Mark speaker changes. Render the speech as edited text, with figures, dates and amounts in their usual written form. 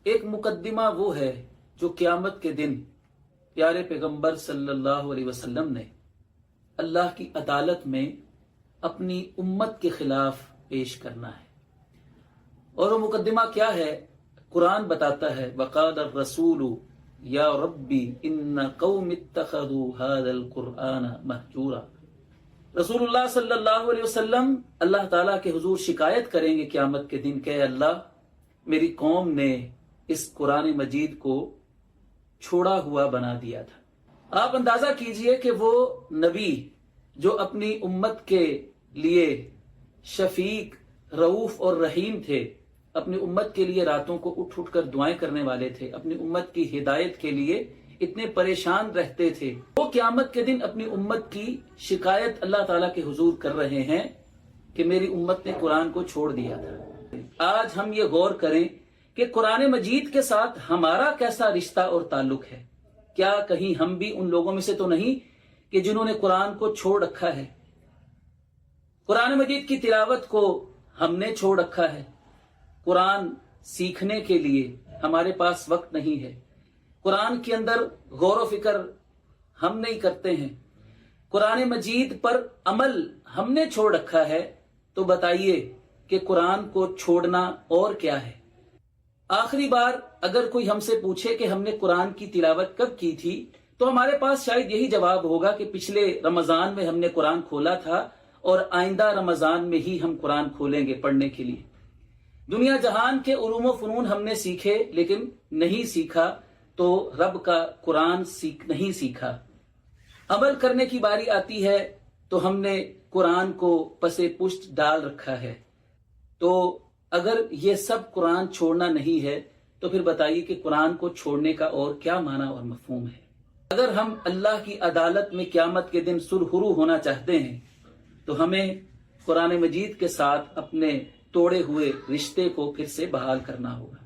Speaker 1: ایک مقدمہ وہ ہے جو قیامت کے دن پیارے پیغمبر صلی اللہ علیہ وسلم نے اللہ کی عدالت میں اپنی امت کے خلاف پیش کرنا ہے. اور وہ مقدمہ کیا ہے؟ قرآن بتاتا ہے وقال الرسول یا ربی ان قوم اتخذوا هذا القرآن مہجورا. رسول اللہ صلی اللہ علیہ وسلم اللہ تعالیٰ کے حضور شکایت کریں گے قیامت کے دن کہ اللہ میری قوم نے اس قرآن مجید کو چھوڑا ہوا بنا دیا تھا. آپ اندازہ کیجئے کہ وہ نبی جو اپنی امت کے لیے شفیق، رؤوف اور رحیم تھے، اپنی امت کے لیے راتوں کو اٹھ اٹھ کر دعائیں کرنے والے تھے، اپنی امت کی ہدایت کے لیے اتنے پریشان رہتے تھے، وہ قیامت کے دن اپنی امت کی شکایت اللہ تعالیٰ کے حضور کر رہے ہیں کہ میری امت نے قرآن کو چھوڑ دیا تھا. آج ہم یہ غور کریں کہ قرآن مجید کے ساتھ ہمارا کیسا رشتہ اور تعلق ہے. کیا کہیں ہم بھی ان لوگوں میں سے تو نہیں کہ جنہوں نے قرآن کو چھوڑ رکھا ہے؟ قرآن مجید کی تلاوت کو ہم نے چھوڑ رکھا ہے. قرآن سیکھنے کے لیے ہمارے پاس وقت نہیں ہے. قرآن کے اندر غور و فکر ہم نہیں کرتے ہیں. قرآن مجید پر عمل ہم نے چھوڑ رکھا ہے. تو بتائیے کہ قرآن کو چھوڑنا اور کیا ہے؟ آخری بار اگر کوئی ہم سے پوچھے کہ ہم نے قرآن کی تلاوت کب کی تھی تو ہمارے پاس شاید یہی جواب ہوگا کہ پچھلے رمضان میں ہم نے قرآن کھولا تھا اور آئندہ رمضان میں ہی ہم قرآن کھولیں گے پڑھنے کے لیے. دنیا جہان کے علوم و فنون ہم نے سیکھے لیکن نہیں سیکھا تو رب کا قرآن نہیں سیکھا. عمل کرنے کی باری آتی ہے تو ہم نے قرآن کو پسے پشت ڈال رکھا ہے. تو اگر یہ سب قرآن چھوڑنا نہیں ہے تو پھر بتائیے کہ قرآن کو چھوڑنے کا اور کیا معنی اور مفہوم ہے؟ اگر ہم اللہ کی عدالت میں قیامت کے دن سرخرو ہونا چاہتے ہیں تو ہمیں قرآن مجید کے ساتھ اپنے توڑے ہوئے رشتے کو پھر سے بحال کرنا ہوگا.